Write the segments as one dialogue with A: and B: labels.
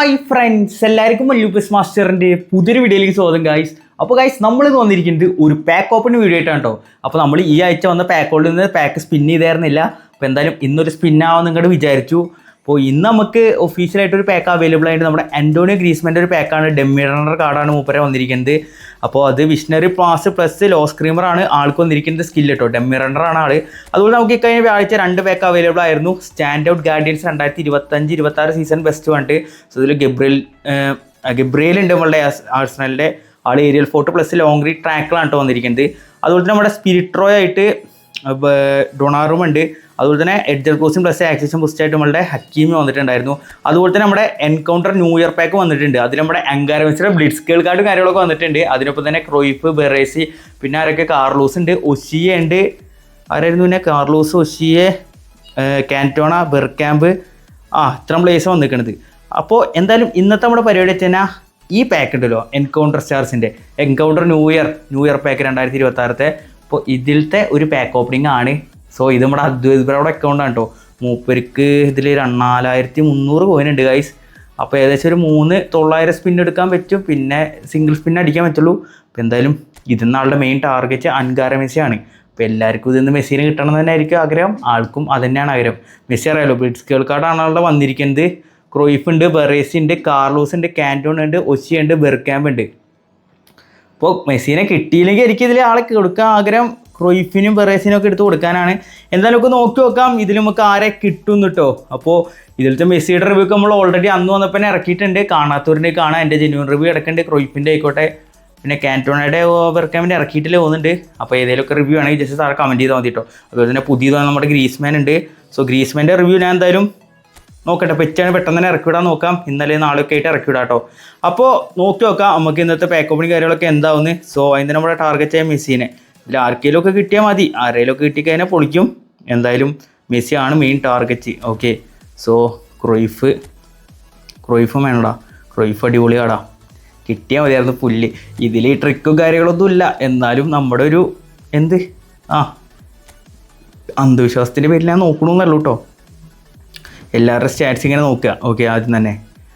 A: Hi friends, എല്ലാവർക്കും മല്ലൂപ്പസ് മാസ്റ്ററിൻ്റെ പുതിയൊരു വീഡിയോയിലേക്ക് സ്വാഗതം ഗൈസ്. അപ്പോൾ ഗൈസ്, നമ്മളിത് വന്നിരിക്കുന്നത് ഒരു പാക്ക് ഓപ്പൺ വീഡിയോ ആയിട്ടാണ് കേട്ടോ. അപ്പോൾ നമ്മൾ ഈ ആഴ്ച വന്ന പാക്കോളിൽ നിന്ന് പാക്ക് സ്പിൻ ചെയ്തായിരുന്നില്ല. അപ്പോൾ എന്തായാലും ഇന്നൊരു സ്പിന്നാവാൻ നിങ്ങോട്ട് വിചാരിച്ചു. അപ്പോൾ ഇന്ന് നമുക്ക് ഒഫീഷ്യലായിട്ടൊരു പാക്ക് അവൈലബിൾ ആയിട്ട് നമ്മുടെ ആൻ്റോണിയോ ഗ്രീസ്മാൻ്റെ ഒരു പാക്കാണ്. ഡെമ്മിറണർ കാർഡാണ് മൂപ്പരെ വന്നിരിക്കുന്നത്. അപ്പോൾ അത് വിഷണറി പാസ് പ്ലസ് ലോ സ്ക്രീമറാണ് ആൾക്ക് വന്നിരിക്കുന്നത് സ്കിൽ കേട്ടോ. ഡെമ്മിറണറാണ് ആൾ. അതുപോലെ നമുക്ക് ഇക്കഴിഞ്ഞ വ്യാഴ്ച 2 പാക്ക് അവൈലബിൾ ആയിരുന്നു. Stand out guardians 2025-26 season best വന്നിട്ട്. സോ ഇതിൽ ഗബ്രിയേൽ ഉണ്ട് നമ്മളുടെ ആഴ്സണലിൻ്റെ ആൾ. Aerial fort plus long read ട്രാക്കിലാണ് കേട്ടോ വന്നിരിക്കുന്നത്. അതുപോലെ തന്നെ നമ്മുടെ സ്പിരിട്രോ ആയിട്ട് ഡൊണാറും ഉണ്ട്. അതുപോലെ തന്നെ എഡ്ജർ ക്രോസിംഗ് പ്ലസ് ആക്സേഷൻ ബൂസ്റ്റായിട്ട് നമ്മളുടെ ഹക്കീമി വന്നിട്ടുണ്ടായിരുന്നു. അതുപോലെ തന്നെ നമ്മുടെ എൻകൗണ്ടർ ന്യൂ ഇയർ പാക്ക് വന്നിട്ടുണ്ട്. അതിൽ നമ്മുടെ അങ്കാരമെസിയുടെ ബ്ലിറ്റ്സ് കേൾ കാർഡും കാര്യങ്ങളൊക്കെ വന്നിട്ടുണ്ട്. അതിനൊപ്പം തന്നെ ക്രോയിഫ്, ബെറേസി, പിന്നെ ആരൊക്കെ കാർലൂസ് ഉണ്ട്, ഒഷിയ ഉണ്ട്. ആരായിരുന്നു പിന്നെ? കാർലൂസ്, ഒഷിയെ, കാൻറ്റോണ, ബെർക്യാമ്പ്, ഇത്ര പ്ലേസ് വന്നിരിക്കുന്നത്. അപ്പോൾ എന്തായാലും ഇന്നത്തെ നമ്മുടെ പരിപാടി വെച്ചാൽ ഈ പാക്ക് ഉണ്ടല്ലോ, എൻകൗണ്ടർ സ്റ്റാർസിൻ്റെ എൻകൗണ്ടർ ന്യൂ ഇയർ പാക്ക് 2026. അപ്പോൾ ഇതിലത്തെ ഒരു പാക്ക് ഓപ്പണിംഗ് ആണ്. സോ ഇത് നമ്മുടെ അദ്വൈത് ബ്രോയുടെ അക്കൗണ്ടാണ് കേട്ടോ. മൂപ്പർക്ക് ഇതിൽ 4300 കോയിൻ ഉണ്ട് ഗൈസ്. അപ്പോൾ ഏകദേശം ഒരു 3900 സ്പിൻ എടുക്കാൻ പറ്റും. പിന്നെ സിംഗിൾ സ്പിൻ അടിക്കാൻ പറ്റുള്ളൂ. അപ്പോൾ എന്തായാലും ഇതിന്ന് ആളുടെ മെയിൻ ടാർഗറ്റ് അൻകാര മെസ്സിയാണ്. അപ്പോൾ എല്ലാവർക്കും ഇതിന്ന് മെസ്സിനെ കിട്ടണം തന്നെ ആയിരിക്കും ആഗ്രഹം. ആൾക്കും അത് തന്നെയാണ് ആഗ്രഹം. മെസ്സി അറിയാലോ, ബ്ലിറ്റ്സ് കേൾ കാർഡാണ് ആളുടെ വന്നിരിക്കുന്നത്. ക്രോയിഫ് ഉണ്ട്, ബെറേസി ഉണ്ട്, കാർലൂസ് ഉണ്ട്, കാൻറ്റോൺ ഉണ്ട്, ഒഷിയ ഉണ്ട്, ബെർക്യാമ്പ് ഉണ്ട്. അപ്പോൾ മെസ്സിനെ കിട്ടിയില്ലെങ്കിൽ എനിക്ക് ഇതിൽ ആളെ കൊടുക്കാൻ ആഗ്രഹം ക്രോയിഫിനും ബെറേസിനും ഒക്കെ എടുത്ത് കൊടുക്കാനാണ്. എന്തായാലും ഒക്കെ നോക്കി നോക്കാം ഇതിൽ നമുക്ക് ആരെ കിട്ടും കേട്ടോ. അപ്പോൾ ഇതിലത്തെ മെസ്സിയുടെ റിവ്യൂ ഒക്കെ നമ്മൾ ഓൾറെഡി അന്ന് വന്നപ്പോൾ തന്നെ ഇറക്കിയിട്ടുണ്ട്. കാണാത്തവരുടെ കാണാൻ എൻ്റെ ജെന്യൂൻ റിവ്യൂ ഇടക്കുന്നുണ്ട്. ക്രോയിഫിൻ്റെ ആയിക്കോട്ടെ, പിന്നെ കാൻറ്റോണയുടെ ബെർക്യാമ്പിൻ്റെ ഇറക്കിയിട്ടില്ലേ പോകുന്നുണ്ട്. അപ്പോൾ ഏതെങ്കിലുമൊക്കെ റിവ്യൂ ആണെങ്കിൽ ജസ്റ്റ് താഴെ കമൻറ്റ് ചെയ്താൽ മതി കേട്ടോ. അതുപോലെ തന്നെ പുതിയതാണ് നമ്മുടെ ഗ്രീസ്മാൻ ഉണ്ട്. സോ ഗ്രീസ്മാൻ്റെ റിവ്യൂ ഞാൻ എന്തായാലും നോക്കട്ടെ, പെറ്റാണ് പെട്ടെന്ന് തന്നെ ഇറക്കിവിടാൻ നോക്കാം. ഇന്നലെ നാളെയൊക്കെ ആയിട്ട് ഇറക്കിവിടാം കേട്ടോ. അപ്പോൾ നോക്കി നോക്കാം നമുക്ക് ഇന്നത്തെ പാക്ക് ഓപ്പണിങ് കാര്യങ്ങളൊക്കെ എന്താവുന്നത്. സോ അതിന് നമ്മുടെ ടാർഗറ്റ് ആയ മെസ്സിനെ ഇതിൽ ആർക്കെങ്കിലും ഒക്കെ കിട്ടിയാൽ മതി. ആരെങ്കിലും ഒക്കെ കിട്ടിക്കഴിഞ്ഞാൽ പൊളിക്കും. എന്തായാലും മെസ്സിയാണ് മെയിൻ ടാർഗറ്റ്. ഓക്കെ, സോ ക്രോയിഫും വേണടാ. ക്രോയിഫ് അടിപൊളിയാടാ, കിട്ടിയാൽ മതിയായിരുന്നു പുല്ല്. ഇതിൽ ഈ ട്രിക്കും കാര്യങ്ങളൊന്നും ഇല്ല. എന്നാലും നമ്മുടെ ഒരു അന്ധവിശ്വാസത്തിൻ്റെ പേരിൽ ഞാൻ നോക്കണമെന്നല്ലോ കേട്ടോ. എല്ലാവരുടെ സ്റ്റാറ്റ്സ് ഇങ്ങനെ നോക്കുക. ഓക്കെ, ആദ്യം തന്നെ.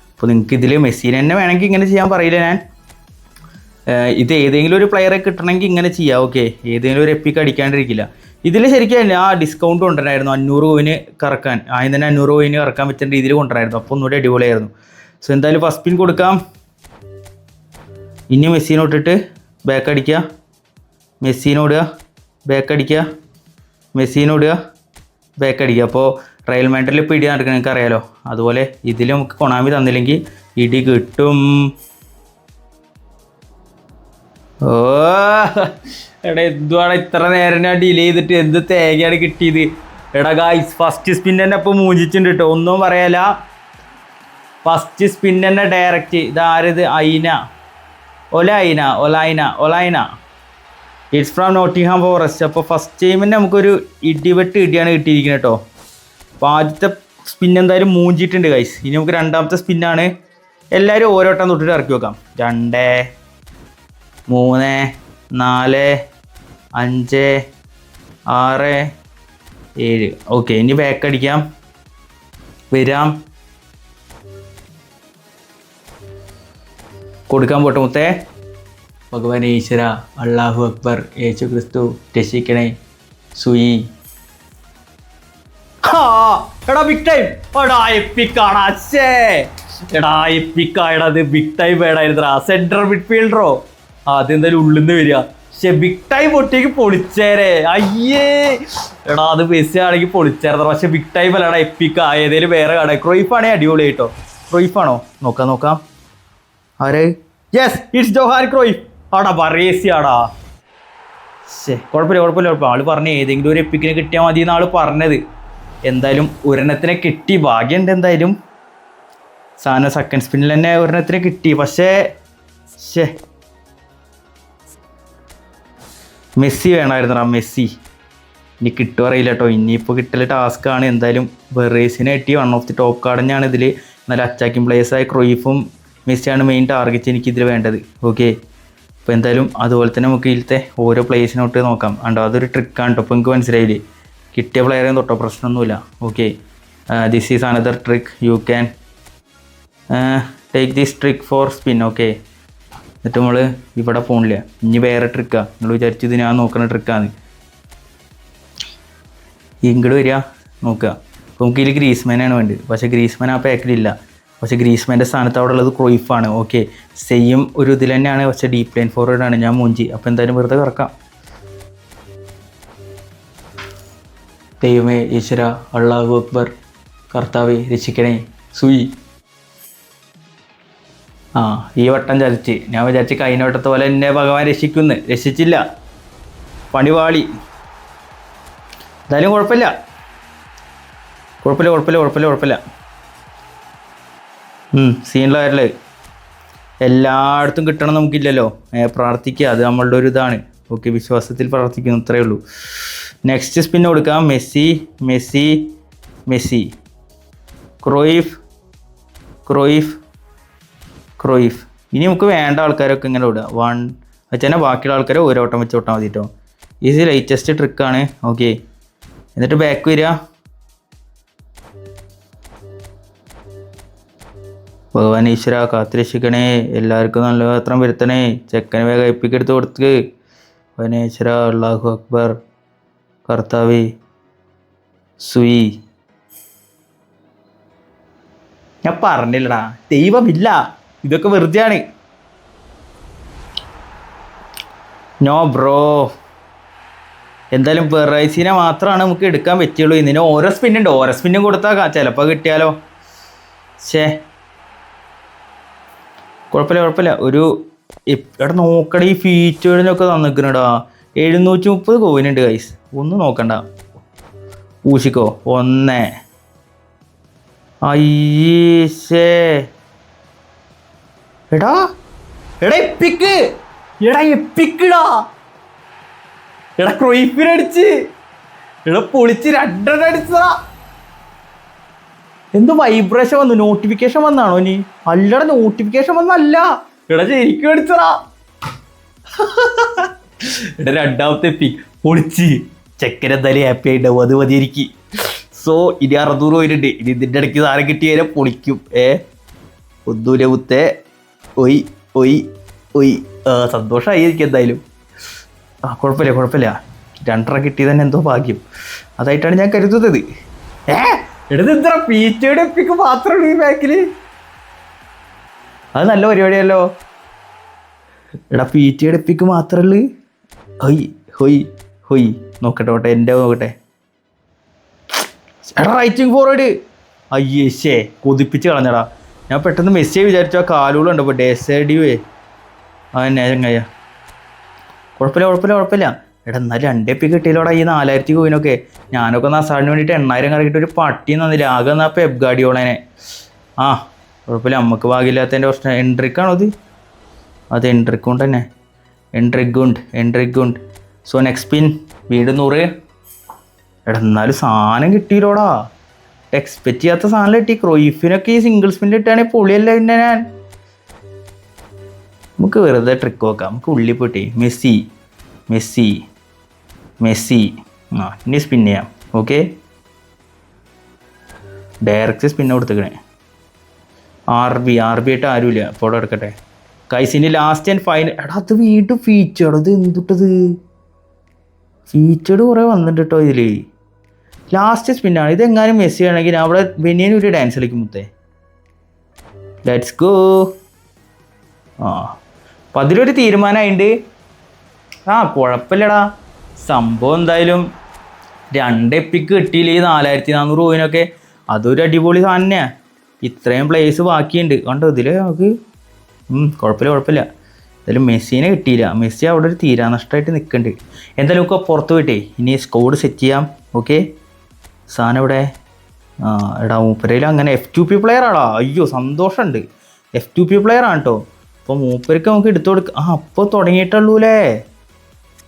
A: അപ്പോൾ നിങ്ങൾക്ക് ഇതിൽ മെസ്സിനെ തന്നെ വേണമെങ്കിൽ ഇങ്ങനെ ചെയ്യാൻ പറയില്ല ഞാൻ. ഇത് ഏതെങ്കിലും ഒരു പ്ലെയറെ കിട്ടണമെങ്കിൽ ഇങ്ങനെ ചെയ്യാം. ഓക്കെ, ഏതെങ്കിലും ഒരു എപ്പിക്ക് അടിക്കാണ്ടിരിക്കില്ല. ഇതിൽ ശരിക്കും ഡിസ്കൗണ്ട് കൊണ്ടുവരായിരുന്നു. 500 കോയിന് കറക്കാൻ. ആദ്യം തന്നെ 500 കോയിന് കറക്കാൻ പറ്റുന്ന രീതിയിൽ കൊണ്ടുവരായിരുന്നു. അപ്പോൾ ഒന്നുകൂടി അടിപൊളിയായിരുന്നു. സോ എന്തായാലും ഫസ്റ്റ് പിൻ കൊടുക്കാം. ഇനി മെസ്സിനോട്ടിട്ട് ബാക്ക് അടിക്കുക, മെസ്സിനോടുക, ബാക്ക് അടിക്കുക, മെസ്സിനോടുക, ബാക്ക് അടിക്കുക. അപ്പോൾ ട്രയൽ മാൻഡറിൽ ഇപ്പോൾ ഇടി നടക്കണം, നിങ്ങൾക്ക് അറിയാലോ. അതുപോലെ ഇതിൽ നമുക്ക് കൊണാമി തന്നില്ലെങ്കിൽ ഇടി കിട്ടും. എടാ എന്തുവാണ് ഇത്ര നേരം ഞാൻ ഡിലേ ചെയ്തിട്ട് എന്ത് തേങ്ങയാണ് കിട്ടിയത്. എടാ ഗായ്സ്, ഫസ്റ്റ് സ്പിൻ തന്നെ ഇപ്പോൾ മൂഞ്ചിച്ചിട്ടുണ്ട് കേട്ടോ. ഒന്നും പറയാല. ഫസ്റ്റ് സ്പിൻ തന്നെ ഡയറക്റ്റ്. ഇതാരത്? ഒലൈന ഇറ്റ്സ് ഫ്രം നോട്ടിംഗ്ഹാം ഫോറസ്റ്റ്. അപ്പോൾ ഫസ്റ്റ് ടൈമിന് നമുക്കൊരു ഇടിയാണ് കിട്ടിയിരിക്കുന്നത് കേട്ടോ. അപ്പോൾ ആദ്യത്തെ സ്പിൻ എന്തായാലും മൂഞ്ചിട്ടുണ്ട് ഗൈസ്. ഇനി നമുക്ക് രണ്ടാമത്തെ സ്പിന്നാണ്. എല്ലാവരും ഓരോ വട്ടം തൊട്ടിട്ട് ഇറക്കി വെക്കാം. 2, 3, 4, 5, 6, 7. ഓക്കെ, ഇനി ബാക്ക് അടിക്കാം. വരാം, കൊടുക്കാൻ പോട്ടെ മുത്തേ. ഭഗവാൻ ഈശ്വര, അള്ളാഹു അക്ബർ, യേശു ക്രിസ്തു രക്ഷിക്കണേ, സുയി. എടാ ബിഗ് ടൈം. എടാ എപ്പിക്കാടാ. എടാ എപ്പിക്കായടാ, അത് ബിഗ് ടൈം വേടായിരുന്നടാ. സെൻട്രൽ മിഡ്ഫീൽഡറോ അതെന്തായാലും ഉള്ളിൽ നിന്ന് വരിക. പക്ഷെ ബിഗ് ടൈം ഒറ്റയ്ക്ക് പൊളിച്ചേരെ. അയ്യേ, എടാ അത് മെസ്സി ആണെങ്കിൽ പൊളിച്ചേർന്ന. പക്ഷെ ബിഗ് ടൈം അല്ലടാ, എപ്പിക്ക. ഏതെങ്കിലും വേറെ കട. ക്രോയിഫാണേ അടിപൊളി കേട്ടോ. ക്രോയിഫാണോ? നോക്കാം. ആരെ? Yes, it's Johan Cruyff. ആടാ ബറേസി ആടാ. കുഴപ്പമില്ല. ആള് പറഞ്ഞ ഏതെങ്കിലും ഒരു എപ്പിക്കിനെ കിട്ടിയാൽ മതി എന്നാൾ പറഞ്ഞത്. എന്തായാലും ഒരെണ്ണത്തിനെ കിട്ടി. ഭാഗ്യമുണ്ട് എന്തായാലും. സാധനം സെക്കൻഡ് സ്പിന്നിൽ തന്നെ ഒരെണ്ണത്തിനെ കിട്ടി. പക്ഷേ മെസ്സി വേണമായിരുന്നടാ. മെസ്സി ഇനി കിട്ടുക അറിയില്ല കേട്ടോ. ഇനിയിപ്പോൾ കിട്ടൽ ടാസ്ക്കാണ്. എന്തായാലും ബെറേസിനെ കിട്ടി. 1 ഓഫ് ദി ടോപ്പ് കാർഡ് തന്നെയാണ് ഇതിൽ. നല്ല അറ്റാക്കിംഗ് പ്ലേയേഴ്സായ ക്രോയിഫും മെസ്സിയാണ് മെയിൻ ടാർഗറ്റ് എനിക്കിതിൽ വേണ്ടത്. ഓക്കെ, അപ്പോൾ എന്തായാലും അതുപോലെ തന്നെ നമുക്ക് ഇതിലത്തെ ഓരോ പ്ലേസിനോട്ട് നോക്കാം. അതൊരു ട്രിക്കാണ് കേട്ടോ. ഇപ്പോൾ എനിക്ക് മനസ്സിലായില്ലേ. കിട്ടിയ പ്ലെയറെ തൊട്ടോ പ്രശ്നമൊന്നുമില്ല. Okay, this is another trick. You can take this trick for spin. Okay, എന്നിട്ട് നമ്മൾ ഇവിടെ പോണില്ല. ഇനി വേറെ ട്രിക്കാണ്. നിങ്ങൾ വിചാരിച്ചു ഇത് ഞാൻ നോക്കുന്ന ട്രിക്കാണ്. ഇങ്ങോട്ട് വരിക, നോക്കുക. അപ്പോൾ നമുക്ക് ഇതിൽ ഗ്രീസ്മാനാണ് വേണ്ടത്. പക്ഷേ ഗ്രീസ്മാൻ ആ പാക്കിലില്ല. പക്ഷേ ഗ്രീസ്മാൻ്റെ സ്ഥാനത്ത് അവിടെ ഉള്ളത് ക്രോയിഫാണ്. ഓക്കെ, സെയിം ഒരു ഇതിൽ തന്നെയാണ്. പക്ഷേ ഡീപ്പ് ലൈൻ ഫോർവേഡാണ്. ഞാൻ മൂഞ്ചി. അപ്പോൾ എന്തായാലും വെറുതെ കറക്കാം. ദൈവമേ, ഈശ്വര, അള്ളാഹു അക്ബർ, കർത്താവേ രക്ഷിക്കണേ, സുയി. ആ, ഈ വട്ടം ചതിച്ച്. ഞാൻ വിചാരിച്ച് കഴിഞ്ഞ വട്ടത്തെ പോലെ എന്നെ ഭഗവാൻ രക്ഷിക്കുന്നു. രക്ഷിച്ചില്ല, പണിവാളി. എന്തായാലും കുഴപ്പമില്ല. സീനിലുള്ള കാര്യമില്ല. എല്ലായിടത്തും കിട്ടണം നമുക്കില്ലല്ലോ. പ്രാർത്ഥിക്കുക, അത് നമ്മളുടെ ഒരു ഇതാണ്. ഓക്കെ, വിശ്വാസത്തിൽ പ്രാർത്ഥിക്കുന്നു, അത്രയേ ഉള്ളൂ. നെക്സ്റ്റ് സ്പിൻ കൊടുക്കാം. Messi, Cruyff. ഇനി നമുക്ക് വേണ്ട ആൾക്കാരൊക്കെ ഇങ്ങനെ വിടുക. വെച്ചാൽ ബാക്കിയുള്ള ആൾക്കാരെ ഓരോ ഓട്ടം വെച്ച് ഓട്ടാൽ മതി കേട്ടോ. ഈസി ലൈറ്റസ്റ്റ് ട്രിക്കാണ്. ഓക്കെ, എന്നിട്ട് ബാക്ക് വരിക. ഭഗവാൻ ഈശ്വര കാത്തുരക്ഷിക്കണേ, എല്ലാവർക്കും നല്ല പാത്രം വരുത്തണേ, ചെക്കന് വേഗം എപ്പിക്കെടുത്ത് കൊടുത്ത്. ഭഗവാൻ ഈശ്വര, അള്ളാഹു അക്ബർ, കർത്താവേ സുയി. ഞാൻ പറഞ്ഞില്ലടാ, ദൈവമില്ല, ഇതൊക്കെ വെറുതെയാണ്. No bro. എന്തായാലും വെറൈസിനെ മാത്രമാണ് നമുക്ക് എടുക്കാൻ പറ്റുള്ളൂ. ഇതിന് ഓരോ സ്പിന്നുണ്ട്. ഓരോ സ്പിന്നും കൊടുത്താൽ ചിലപ്പോൾ കിട്ടിയാലോ. കുഴപ്പമില്ല. ഒരു ഇവിടെ നോക്കട, ഈ ഫീച്ചേഴ്സിനൊക്കെ തന്നിക്കണടാ. 730 കോയിനുണ്ട് ഗൈസ്. ഒന്നും നോക്കണ്ട, ഊശിക്കോ. 1 അയ്യേ. എടാ എപ്പിക്കടാ. എടാ ക്രോയിഫിനടിച്ച്. എടാ പൊളിച്ച് 2 അടിച്ചതാ. എന്ത് വൈബ്രേഷൻ വന്നു? നോട്ടിഫിക്കേഷൻ വന്നാണോ നീ? അല്ലടാ, നോട്ടിഫിക്കേഷൻ വന്നല്ല. എടാ ശരിക്കും അടിച്ചടാ. എടാ രണ്ടാമത്തെ പിക്ക് പൊളിച്ച്. ചെക്കൻ എന്തായാലും ഹാപ്പി ആയിട്ടുണ്ടാവും. അത് മതിയായിരിക്കും. സോ ഇനി 600 പോയിട്ടുണ്ട്. ഇനി ഇതിൻ്റെ ഇടയ്ക്ക് സാധനം കിട്ടിയാലേ പൊളിക്കും. ഒന്നൂല മുത്തേ. ഒയ് സന്തോഷമായി എനിക്ക് എന്തായാലും. കുഴപ്പമില്ല. 2 കിട്ടിയത് തന്നെ എന്തോ ഭാഗ്യം. അതായിട്ടാണ് ഞാൻ കരുതുന്നത്. എടുത്ത് ഫീച്ചേർഡ് എപ്പിക്ക് മാത്രമാണ് ഈ ബാക്കില്. അത് നല്ല പരിപാടിയല്ലോ. എടാ ഫീച്ചേർഡ് എപ്പിക്ക് മാത്രമല്ല. ഹൊയ് നോക്കട്ടെ എൻ്റെ നോക്കട്ടെ. എടാ റൈറ്റിംഗ് ഫോർവേഡ്. അയ്യേ കൊതിപ്പിച്ച് കളഞ്ഞടാ. ഞാൻ പെട്ടെന്ന് മെസ്സിയെ വിചാരിച്ചു. ആ കാലുകളുണ്ട് ഇപ്പോൾ ഡേസഡിവേ. അതന്നെ ചങ്ങയ്യ. കുഴപ്പമില്ല. എടാ എന്നാൽ 2 എപ്പിക്ക് കിട്ടിയില്ലോടാ ഈ 4000 കോയിനൊക്കെ. ഞാനൊക്കെ നസാടിന് വേണ്ടിയിട്ട് 8000 കറക്കിയിട്ട് ഒരു പട്ടി തന്നില്ല. ആകെ എന്നാൽ പെപ് ഗാർഡിയോളനെ. കുഴപ്പമില്ല, നമുക്ക് ഭാഗ്യമില്ലാത്തതിൻ്റെ പ്രശ്നം. എൻട്രിക്കാണോ അത്? എൻട്രിക്കുണ്ട് തന്നെ. എൻട്രിക്കുണ്ട്. സോ നെക്സ്റ്റ് പിൻ വീണ്ടും 100. എടാ എന്നാലും സാധനം കിട്ടിയില്ലോടാ. എക്സ്പെക്റ്റ് ചെയ്യാത്ത സാധനം കിട്ടി. ക്രോയിഫിനൊക്കെ ഈ സിംഗിൾ സ്പിന്നിൽ ഇട്ടാണെങ്കിൽ പൊളിയല്ല. പിന്നെ നമുക്ക് വെറുതെ ട്രിക്ക് നോക്കാം. നമുക്ക് ഉള്ളിൽ പോയിട്ട് മെസ്സി ഇനി സ്പിൻ ചെയ്യാം. ഓക്കെ, ഡയറക്റ്റ് സ്പിൻ കൊടുത്തേക്കണേ. ആർ ബി ആയിട്ട് ആരുമില്ല. അപ്പോൾ അവിടെ എടുക്കട്ടെ. കൈസിൻ്റെ ലാസ്റ്റ് ആൻഡ് ഫൈനൽ. എടാ അത് വീണ്ടും ഫീച്ചേർഡ്. അത് എന്തുട്ടത്? ഫീച്ചേർഡ് കുറേ വന്നിട്ട് കേട്ടോ ഇതിൽ. ലാസ്റ്റ് സ്പിന്നാണ്. ഇതെങ്ങാനും മെസ്സി ആണെങ്കിൽ അവിടെ ബെനിയനും ഒരു ഡാൻസ് കളിക്കും മുത്തേ. Let's go. അപ്പം അതിലൊരു തീരുമാനമായിട്ടുണ്ട്. കുഴപ്പമില്ലടാ. സംഭവം എന്തായാലും 2 എപ്പിക്ക് കിട്ടിയില്ല ഈ 4400 കോയിനൊക്കെ. അതൊരു അടിപൊളി സാധനം തന്നെയാണ്. ഇത്രയും പ്ലേസ് ബാക്കിയുണ്ട് കണ്ടോ ഇതിൽ നമുക്ക്. കുഴപ്പമില്ല. എന്തായാലും മെസ്സിനെ കിട്ടിയില്ല. മെസ്സി അവിടെ ഒരു തീരാനഷ്ടമായിട്ട് നിൽക്കുന്നുണ്ട്. എന്തായാലും നമുക്ക് പുറത്ത് പോയിട്ടേ ഇനി സ്കോഡ് സെറ്റ് ചെയ്യാം. ഓക്കെ, സാധനം ഇവിടെ. എടാ മൂപ്പരയിൽ അങ്ങനെ F2P പ്ലെയറാടാ. അയ്യോ സന്തോഷമുണ്ട്. F2P പ്ലെയറാണ് കേട്ടോ. അപ്പോൾ മൂപ്പർക്ക് നമുക്ക് എടുത്തു കൊടുക്കാം. അപ്പോൾ തുടങ്ങിയിട്ടുള്ളൂല്ലേ.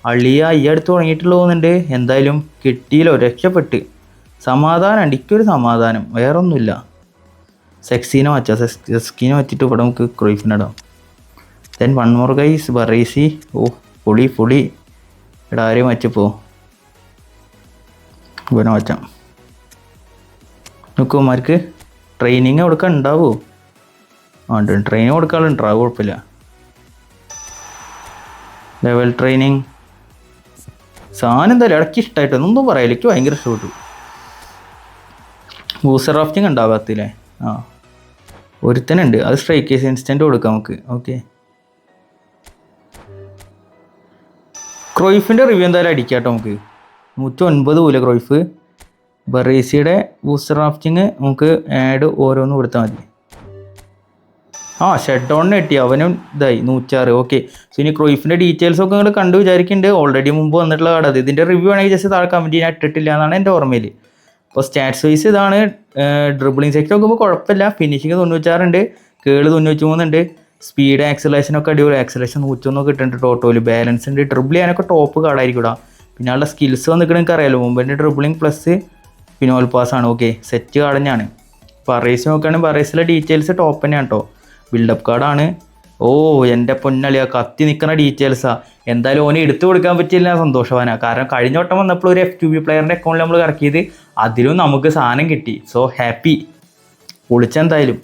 A: അളിയ ഈ അടുത്ത് തുടങ്ങിയിട്ടുള്ളൂ തോന്നുന്നുണ്ട്. എന്തായാലും കിട്ടിയില്ലോ, രക്ഷപ്പെട്ട്. സമാധാനം. എനിക്കൊരു സമാധാനം, വേറൊന്നുമില്ല. സെക്സീനെ വെച്ചിട്ട് ഇവിടെ നമുക്ക് ക്രോയിഫിനിടാം. Then 1 more guys Baresi. പൊളി. ഇവിടെ ആരെയും വച്ചപ്പോ ഇവനെ വച്ചാം. നോക്കുമാർക്ക് ട്രെയിനിങ് കൊടുക്കാൻ ഉണ്ടാവുമോ? ഉണ്ട് ട്രെയിൻ കൊടുക്കാറുണ്ട്, അത് കുഴപ്പമില്ല. ലെവൽ ട്രെയിനിങ് സാധനം എന്തായാലും ഇടയ്ക്ക് ഇഷ്ടമായിട്ട് ഒന്നും പറയാം, എനിക്ക് ഭയങ്കര ഇഷ്ടപ്പെട്ടു. ബൂസ്റ്റർ റാഫ്റ്റിംഗ് ഉണ്ടാവാത്തില്ലേ? ആ ഒരുത്തനുണ്ട്, അത് സ്ട്രൈക്കേഴ്സ് ഇൻസ്റ്റൻറ്റ് കൊടുക്കാം നമുക്ക്. ഓക്കെ, ക്രോയിഫിൻ്റെ റിവ്യൂ എന്തായാലും അടിക്കാം കേട്ടോ നമുക്ക്. 109 പോലെ ക്രോയിഫ്. ബറേസിയുടെ ബൂസ്റ്റർ റാഫ്റ്റിങ് നമുക്ക് ആഡ് ഓരോന്ന് കൊടുത്താൽ മതി. ഷെഡ് ഡൗണിന് കിട്ടി, അവനും ഇതായി 106. ഓക്കെ, സോ ഇനി ക്രോയിഫിൻ്റെ ഡീറ്റെയിൽസ് ഒക്കെ നിങ്ങൾ കണ്ടു വിചാരിക്കുന്നുണ്ട്. ഓൾറെഡി മുമ്പ് വന്നിട്ടുള്ള കാർഡ് അത്. ഇതിൻ്റെ റിവ്യൂ ആണെങ്കിൽ ജസ്റ്റ് താഴെ കമൻറ്റ് ചെയ്യാൻ ഇട്ടിട്ടില്ല എന്നാണ് എൻ്റെ ഓർമ്മയിൽ. അപ്പോൾ സ്റ്റാറ്റ്സ് വൈസ് ഇതാണ്. ഡ്രിബിളിംഗ് സെക്ഷൻ നോക്കുമ്പോൾ കുഴപ്പമില്ല. ഫിനിഷിങ് 96 ഉണ്ട്, കേള് 93 ഉണ്ട്, സ്പീഡ് ആക്സലേഷനൊക്കെ അടിപൊളി. ആക്സലേഷൻ 101 കിട്ടുന്നുണ്ട് ടോട്ടോയിൽ. ബാലൻസ് ഉണ്ട്, ഡ്രിബിൾ ചെയ്യാനൊക്കെ ടോപ്പ് കാർഡായിരിക്കും ഇവിടെ. പിന്നെ ആളുടെ സ്കിൽസ് വന്നിട്ട് നിങ്ങൾക്ക് അറിയാലോ, മുമ്പേ ഡ്രിബിളിംഗ് പ്ലസ് പിന്നെ ഓൾ പാസ്സാണ്. ഓക്കെ, സെറ്റ് കാർഡ് തന്നെയാണ്. പറേസ് നോക്കുകയാണെങ്കിൽ പറേസിലെ ഡീറ്റെയിൽസ് ടോപ്പ് തന്നെയാണ് കേട്ടോ. ബിൽഡപ്പ് കാർഡാണ്. എൻ്റെ പൊന്നളിയാ, കത്തി നിൽക്കുന്ന ഡീറ്റെയിൽസാണ്. എന്തായാലും ഓന് എടുത്തു കൊടുക്കാൻ പറ്റില്ല, സന്തോഷവാനാണ്. കാരണം കഴിഞ്ഞ വട്ടം വന്നപ്പോൾ ഒരു FQB പ്ലെയറിൻ്റെ അക്കൗണ്ടിൽ നമ്മൾ ഇറക്കിയത്, അതിലും നമുക്ക് സാധനം കിട്ടി. സോ ഹാപ്പി, പൊളിച്ചെന്തായാലും.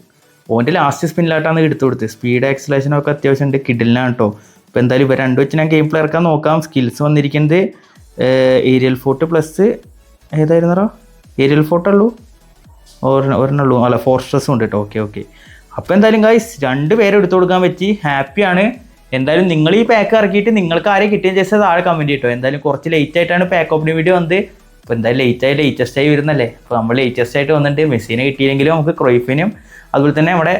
A: ഓൻ്റെ ലാസ്റ്റ് സ്പിന്നിലായിട്ടാണ് എടുത്തു കൊടുത്തത്. സ്പീഡ് ആക്സലേഷനൊക്കെ അത്യാവശ്യം ഉണ്ട്, കിഡിലിനാണ് കേട്ടോ. അപ്പോൾ എന്തായാലും ഇവ രണ്ടു വെച്ച് ഞാൻ ഗെയിം പ്ലേ ഇറക്കാൻ നോക്കാം. സ്കിൽസ് വന്നിരിക്കുന്നത് ഏരിയൽ ഫോർട്ട് പ്ലസ് ഏതായിരുന്നോ? ഏരിയൽ ഫോർട്ടുള്ളൂ, ഒരെണ്ണുള്ളൂ. അല്ല, ഫോർട്രസും ഉണ്ട് കേട്ടോ. ഓക്കെ. അപ്പോൾ എന്തായാലും ഗൈസ് 2 പേരെ എടുത്തു കൊടുക്കാൻ പറ്റി, ഹാപ്പിയാണ്. എന്തായാലും നിങ്ങൾ ഈ പാക്ക് ഇറക്കിയിട്ട് നിങ്ങൾക്ക് ആരെ കിട്ടിയെന്ന് വെച്ചാൽ താഴെ കമൻറ്റ് ചെയ്യട്ടോ. എന്തായാലും കുറച്ച് ലേറ്റ് ആയിട്ടാണ് പാക്ക് ഓപ്പണിംഗ് വീഡിയോ വന്നത്. അപ്പോൾ എന്തായാലും ലേറ്റസ്റ്റ് ആയി വരുന്നല്ലേ. അപ്പോൾ നമ്മൾ ലേറ്റസ്റ്റ് ആയിട്ട് വന്നിട്ട് മെസ്സിനെ കിട്ടിയില്ലെങ്കിലും നമുക്ക് ക്രോയിഫിനും അതുപോലെ തന്നെ നമ്മുടെ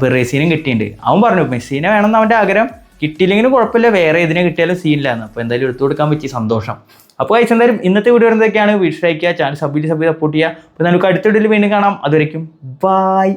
A: ബെറേസിനും കിട്ടിയിട്ടുണ്ട്. അവൻ പറഞ്ഞു മെസ്സിനെ വേണമെന്ന് അവൻ്റെ ആഗ്രഹം, കിട്ടിയില്ലെങ്കിലും കുഴപ്പമില്ല, വേറെ ഇതിനെ കിട്ടിയാലും സീനില്ലാന്ന്. അപ്പോൾ എന്തായാലും എടുത്തു കൊടുക്കാൻ പറ്റി, സന്തോഷം. അപ്പോൾ ഗൈസ് എന്തായാലും ഇന്നത്തെ വീഡിയോ വരുന്നതൊക്കെയാണ്. വീഡിയോ ലൈക്ക് ചെയ്യുക, ചാനൽ സപ്പോർട്ട് ചെയ്യുക. അപ്പോൾ നമുക്ക് അടുത്ത വീഡിയോയിൽ വീണ്ടും കാണാം. അതുവരയ്ക്കും ബൈ.